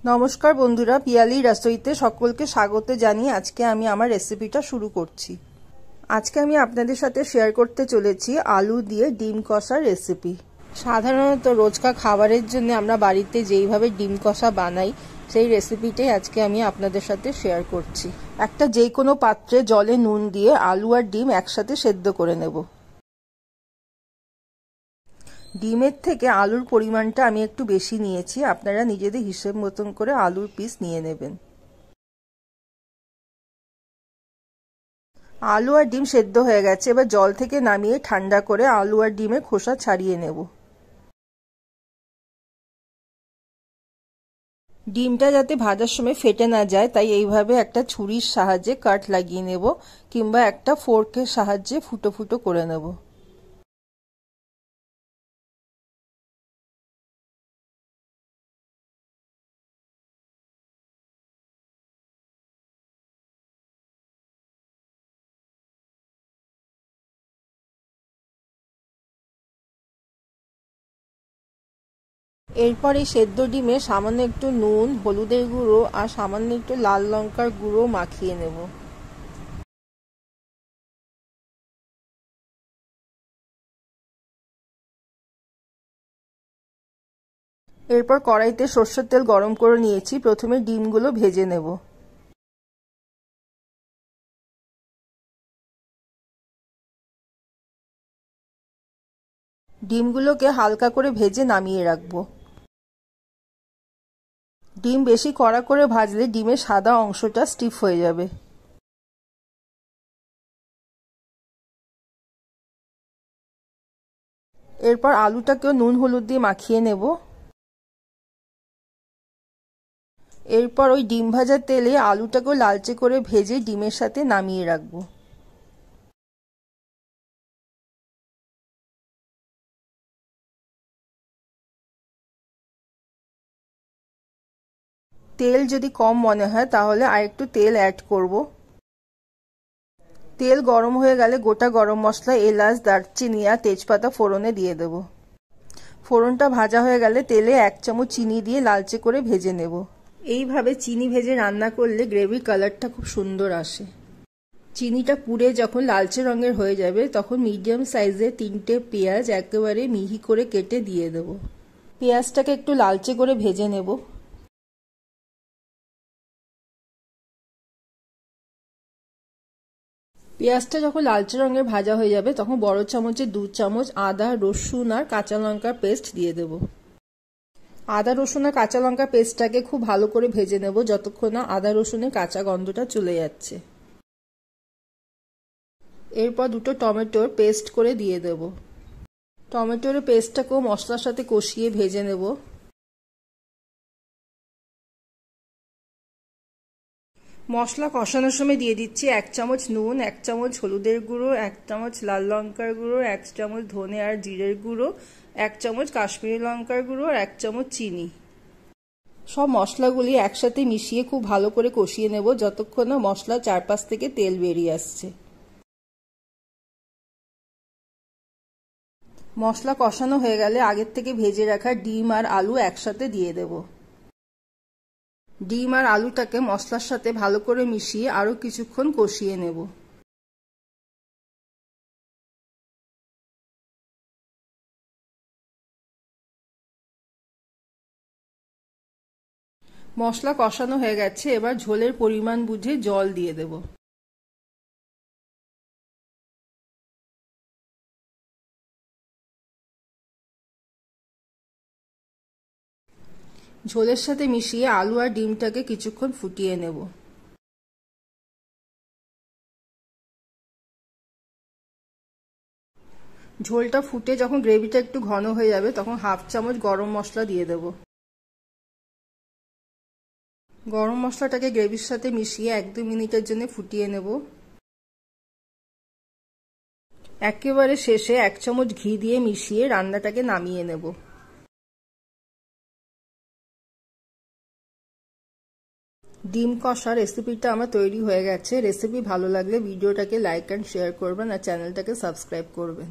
নমস্কার বন্ধুরা, পিয়ালি রাসোইতে সকলকে স্বাগত জানিয়ে আজকে আমি আমার রেসিপিটা শুরু করছি। আজকে আমি আপনাদের সাথে শেয়ার করতে চলেছি আলু দিয়ে ডিম কষার রেসিপি। সাধারণত রোজকার খাবারের জন্য আমরা বাড়িতে যেইভাবে ডিম কষা বানাই সেই রেসিপিটাই আজকে আমি আপনাদের সাথে শেয়ার করছি। একটা যে কোনো পাত্রে জলে নুন দিয়ে আলু আর ডিম একসাথে সেদ্ধ করে নেব। ডিমের থেকে আলুর পরিমাণটা আমি একটু বেশি নিয়েছি, আপনারা নিজেদের হিসেব মতন করে আলুর পিস নিয়ে নেবেন। আলু আর ডিম সেদ্ধ হয়ে গেছে, এবার জল থেকে নামিয়ে ঠান্ডা করে আলু আর ডিমের খোসা ছাড়িয়ে নেব। ডিমটা যাতে ভাজার সময় ফেটে না যায় তাই এইভাবে একটা ছুরির সাহায্যে কাট লাগিয়ে নেব, কিংবা একটা ফোর্কের সাহায্যে ফুটো ফুটো করে নেব। এরপর এই সেদ্ধ ডিমে সামান্য একটু নুন, হলুদের গুঁড়ো আর সামান্য একটু লাল লঙ্কার গুঁড়ো মাখিয়ে নেব। এরপর কড়াইতে সরষের তেল গরম করে নিয়েছি, প্রথমে ডিমগুলো ভেজে নেব। ডিমগুলোকে হালকা করে ভেজে নামিয়ে রাখবো। ডিম বেশি কড়া করে ভাজলে ডিমের সাদা অংশটা স্টিফ হয়ে যাবে। এরপর আলুটাকেও নুন হলুদ দিয়ে মাখিয়ে নেব। এরপর ওই ডিম ভাজার তেলে আলুটাকেও লালচে করে ভেজে ডিমের সাথে নামিয়ে রাখবো। তেল যদি কম মনে হয় তাহলে আরেকটু তেল অ্যাড করব। তেল গরম হয়ে গেলে গোটা গরম মশলা, এলাচ, দারচিনি আর তেজপাতা ফোড়নে দিয়ে দেব। ফোড়নটা ভাজা হয়ে গেলে তেলে 1 চামচ চিনি দিয়ে লালচে করে ভেজে নেব। এইভাবে চিনি ভেজে রান্না করলে গ্রেভির কালারটা খুব সুন্দর আসে। চিনিটা পুড়ে যখন লালচে রঙের হয়ে যাবে তখন মিডিয়াম সাইজের 3টে পেঁয়াজ একেবারে মিহি করে কেটে দিয়ে দেব। পেঁয়াজটাকে একটু লালচে করে ভেজে নেব। পেঁয়াজটা যখন লালচে রঙের ভাজা হয়ে যাবে তখন বড় চামচে 2 চামচ আদা, রসুন আর কাঁচা লঙ্কার পেস্ট দিয়ে দেব। আদা, রসুন আর কাঁচা লঙ্কার পেস্টটাকে খুব ভালো করে ভেজে নেব যতক্ষণ না আদা রসুনের কাঁচা গন্ধটা চলে যাচ্ছে। এরপর 2টো টমেটোর পেস্ট করে দিয়ে দেব। টমেটোর পেস্টটাকেও মশলার সাথে কষিয়ে ভেজে নেব। মশলা কষানোর সময় দিয়ে দিচ্ছি 1 চামচ নুন, 1 চামচ হলুদের গুঁড়ো, 1 চামচ লাল লঙ্কার গুঁড়ো, 1 চামচ ধনে আর জিরের গুঁড়ো, 1 চামচ কাশ্মীরি লঙ্কার গুঁড়ো আর 1 চামচ চিনি। সব মশলাগুলি একসাথে মিশিয়ে খুব ভালো করে কষিয়ে নেব যতক্ষণ না মশলার চারপাশ থেকে তেল বেরিয়ে আসছে। মশলা কষানো হয়ে গেলে আগের থেকে ভেজে রাখা ডিম আর আলু একসাথে দিয়ে দেব। ডিম আর আলুটাকে মশলার সাথে ভালো করে মিশিয়ে আরো কিছুক্ষণ কষিয়ে নেব। মশলা কষানো হয়ে গেছে, এবার ঝোলের পরিমাণ বুঝে জল দিয়ে দেব। ঝোলের সাথে মিশিয়ে আলু আর ডিমটাকে কিছুক্ষণ ফুটিয়ে নেব। ঝোলটা ফুটে যখন গ্রেভিটা একটু ঘন হয়ে যাবে তখন 1/2 চামচ গরম মশলা দিয়ে দেব। গরম মশলাটাকে গ্রেভির সাথে মিশিয়ে 1-2 মিনিটের জন্য ফুটিয়ে নেব। একেবারে শেষে 1 চামচ ঘি দিয়ে মিশিয়ে রান্নাটাকে নামিয়ে নেব। ডিম কষা রেসিপিটা আমার তৈরি হয়ে গেছে। রেসিপি ভালো লাগলে ভিডিওটাকে লাইক অ্যান্ড শেয়ার করবেন আর চ্যানেলটাকে সাবস্ক্রাইব করবেন।